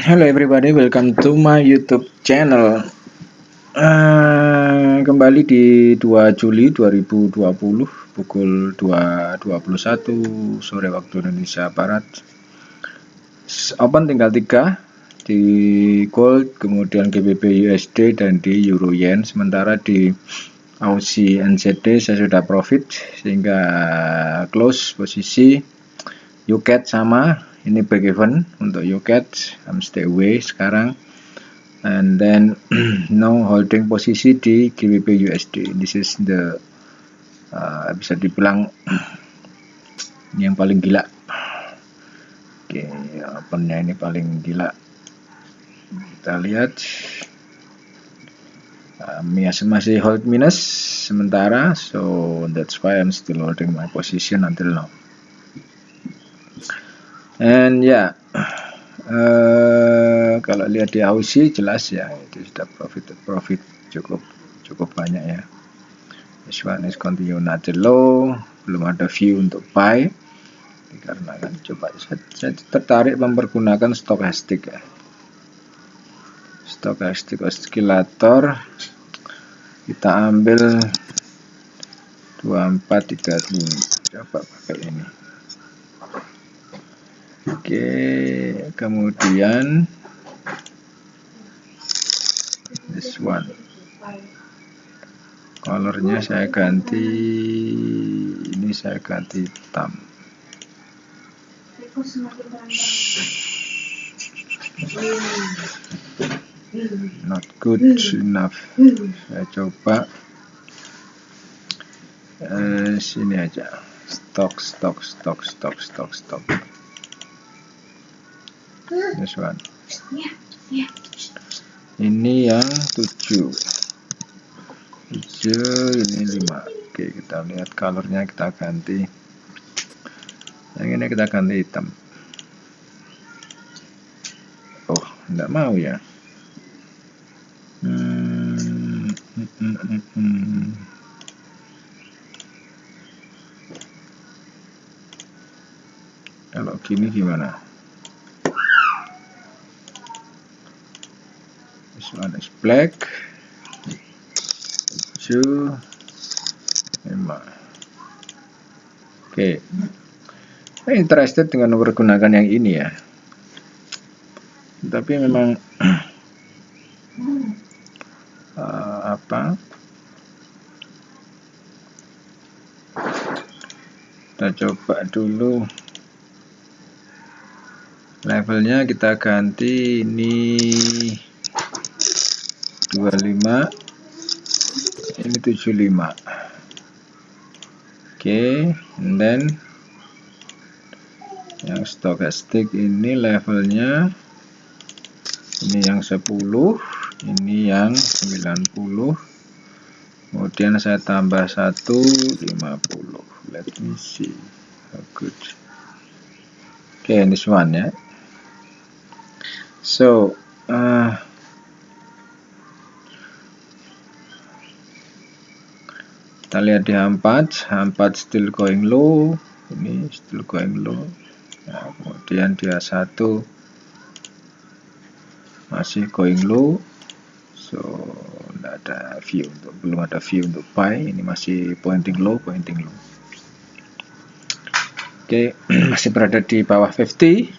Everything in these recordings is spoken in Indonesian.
Hello everybody, welcome to my YouTube channel. Kembali di 2 Juli 2020 pukul 2.21 sore waktu Indonesia Barat. Open tinggal 3 di gold, kemudian GBP USD dan di Euro Yen. Sementara di Aussie NZD saya sudah profit sehingga close posisi. UCAD sama, ini break even untuk UCAD, I'm stay away sekarang. And then no holding posisi di GBP USD. This is the bisa dibilang yang paling gila. Oke, opennya ini paling gila. Kita lihat masih hold minus sementara, so that's why I'm still holding my position until now. And ya, kalau lihat di Aussie jelas ya, itu sudah profit cukup banyak ya. This one is continue not low, belum ada view untuk buy karena kan coba saya tertarik mempergunakan stokastik ya. Stokastik oscillator kita ambil 2435, coba pakai ini. Oke, kemudian this one colornya saya ganti, ini saya ganti hitam. Not good enough. Saya coba sini aja, stok. This one. Ini yang 7, ini 5. Oke, kita lihat colornya, kita ganti. Yang ini kita ganti hitam. Oh, enggak mau ya. Kalau gini gimana? This one is black. 7, 5. Oke. Saya interested dengan mempergunakan yang ini ya. Tapi memang kita coba dulu levelnya, kita ganti ini 25, ini 75. Oke, and then yang stokastik ini levelnya, ini yang 10, ini yang 90, kemudian saya tambah 150. Let me see how good. Okay, this one ya. So kita lihat di H4 still going low, ini still going low. Nah, kemudian dia 1 masih going low, so belum ada view untuk buy. Ini masih pointing low. Oke, masih berada di bawah 50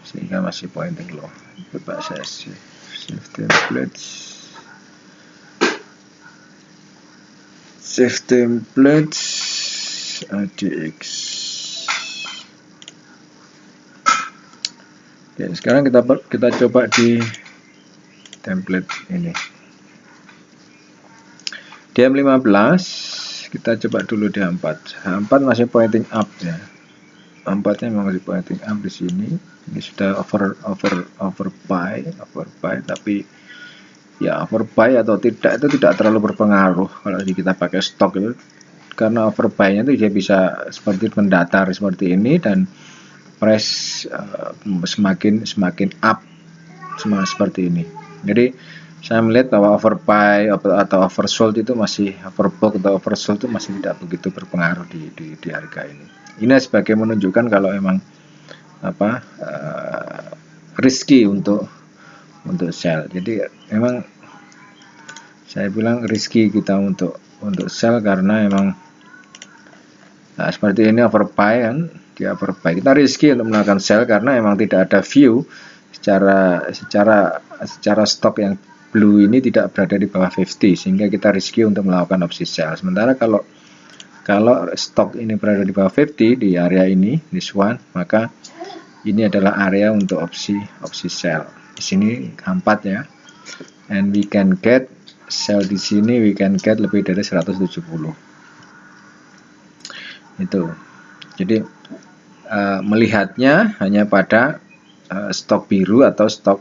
sehingga masih pointing low. Coba saya save templates ADX. Oke, sekarang kita coba di template ini. Di M15 kita coba dulu di H4 masih pointing up ya. H4-nya memang masih pointing up di sini. Ini sudah overbuy, tapi ya overbuy atau tidak itu tidak terlalu berpengaruh kalau kita pakai stok itu, karena overbuy-nya itu dia bisa seperti mendatar seperti ini dan price semakin up seperti ini. Jadi saya melihat bahwa overbuy atau oversold itu masih, overbought atau oversold itu masih tidak begitu berpengaruh di harga ini. Ini sebagai menunjukkan kalau emang risky untuk sell. Jadi memang saya bilang risky kita untuk sell karena memang seperti ini overbuy kan, dia overbuy. Kita risky untuk melakukan sell karena memang tidak ada view secara stok yang blue ini tidak berada di bawah 50, sehingga kita risky untuk melakukan opsi sell. Sementara kalau stok ini berada di bawah 50 di area ini, this one, maka ini adalah area untuk opsi sell. Di sini 4 ya, and we can get sell di sini, we can get lebih dari 170. Itu. Jadi melihatnya hanya pada stok biru atau stok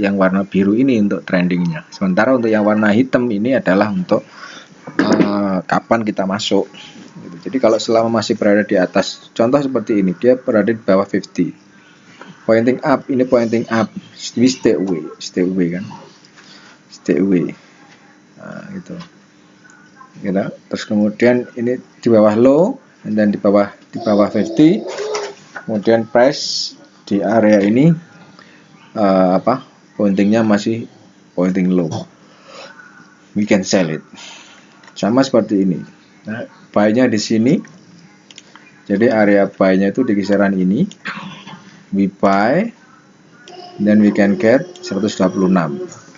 yang warna biru ini untuk trendingnya. Sementara untuk yang warna hitam ini adalah untuk kapan kita masuk. Jadi kalau selama masih berada di atas, contoh seperti ini, dia berada di bawah 50, pointing up, ini pointing up, we stay away kan, stay away. Nah, gitu. Gitu. Terus kemudian ini di bawah low, dan di bawah 50, kemudian price di area ini pointingnya masih pointing low, we can sell it. Sama seperti ini. Nah, buy-nya di sini, jadi area buy-nya itu di kisaran ini, we buy, then we can get 126,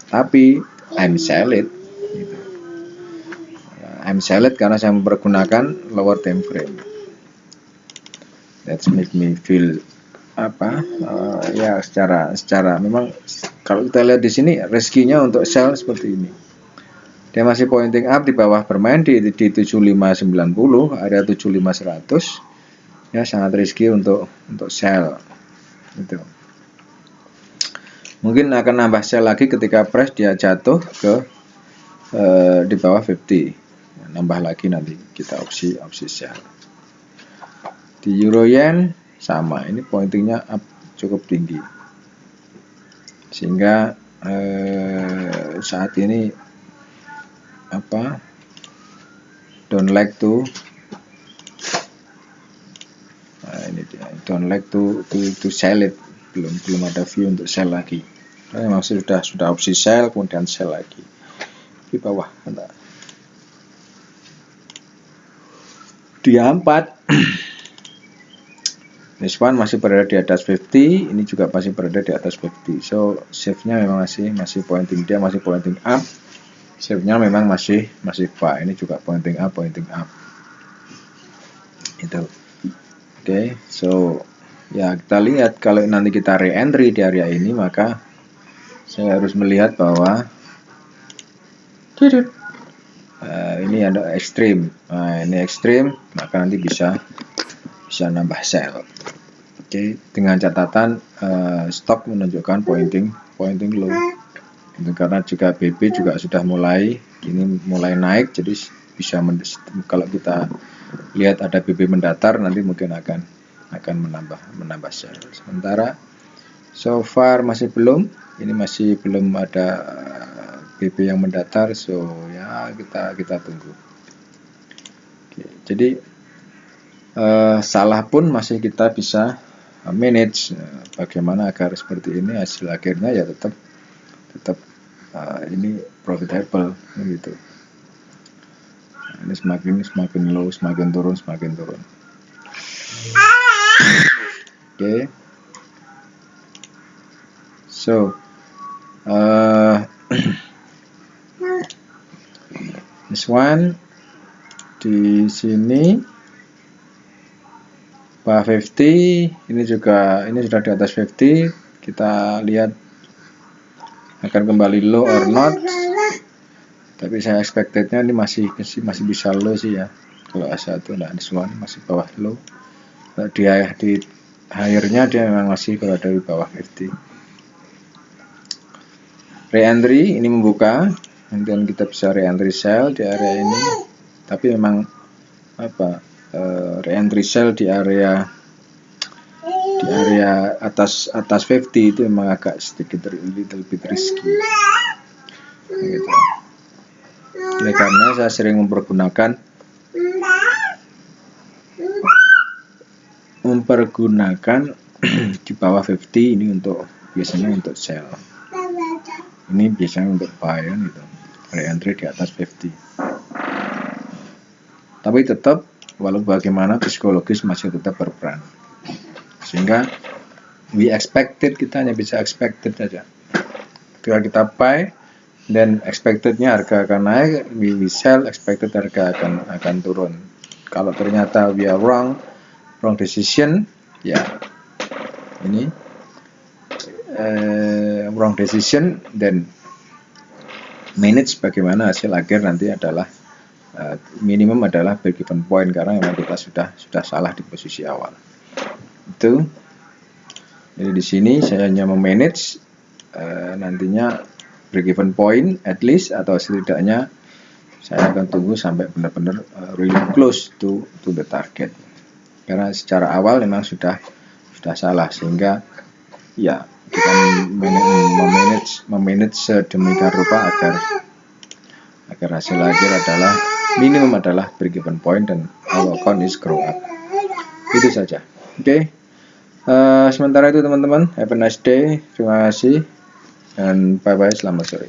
tapi I'm sell it. I'm sell it karena saya mempergunakan lower time frame. That's make me feel ya secara memang kalau kita lihat di sini reskinya untuk sell seperti ini. Dia masih pointing up di bawah, bermain di 7590, area 75100. Ya, sangat risky untuk sell. Gitu. Mungkin akan nambah sell lagi ketika price dia jatuh ke di bawah 50. Nambah lagi nanti kita opsi sell. Di euro yen sama, ini pointingnya up cukup tinggi, sehingga saat ini don't like to sell it, belum ada view untuk sell lagi. Memang sudah opsi sell, kemudian sell lagi di bawah. Dia 4. This one masih berada di atas 50, ini juga masih berada di atas 50. So shape-nya memang masih pointing, dia masih pointing up. Shape-nya memang masih buy. Ini juga pointing up. Itu. Oke, so ya kita lihat kalau nanti kita re-entry di area ini, maka saya harus melihat bahwa ini ada ekstrim. Nah, ini ekstrim, maka nanti bisa nambah sell. Oke, dengan catatan stok menunjukkan pointing low. Itu karena juga BB juga sudah mulai naik, jadi bisa kalau kita lihat ada BB mendatar, nanti mungkin akan menambah sell. Sementara so far masih belum ada BB yang mendatar, so ya kita tunggu. Oke, jadi salah pun masih kita bisa manage bagaimana agar seperti ini hasil akhirnya ya tetap ini profitable gitu. Ini semakin low, semakin turun. Oke. So this one di sini bawah 50, ini sudah di atas 50. Kita lihat akan kembali low or not, tapi saya expectednya ini masih bisa low sih ya. Kalau A1 this one masih bawah low, di higher-nya dia memang masih berada di bawah 50. Re-entry ini membuka, kemudian kita bisa re-entry sell di area ini, tapi memang re-entry sell di area atas 50 itu memang agak sedikit little bit risky gitu. Oleh karena saya sering mempergunakan di bawah 50 ini biasanya untuk sell, ini biasanya untuk buy kan gitu, re-entry di atas 50. Tapi tetap walau bagaimana psikologis masih tetap berperan, sehingga we expected, kita hanya bisa expected saja. Ketika kita buy dan expectednya harga akan naik, we sell, expected harga akan turun. Kalau ternyata we are wrong decision, ya ini wrong decision, dan manage bagaimana hasil akhir nanti adalah minimum adalah break even point, karena memang kita sudah salah di posisi awal. Itu. Jadi di sini saya hanya memanage nantinya break even point at least, atau setidaknya saya akan tunggu sampai benar-benar really close to the target. Karena secara awal memang sudah salah, sehingga ya kita memanage sedemikian rupa agar hasil akhir adalah minimum adalah break even point dan our account is grow up. Itu saja. Oke. Sementara itu teman-teman, have a nice day. Terima kasih dan bye bye, selamat sore.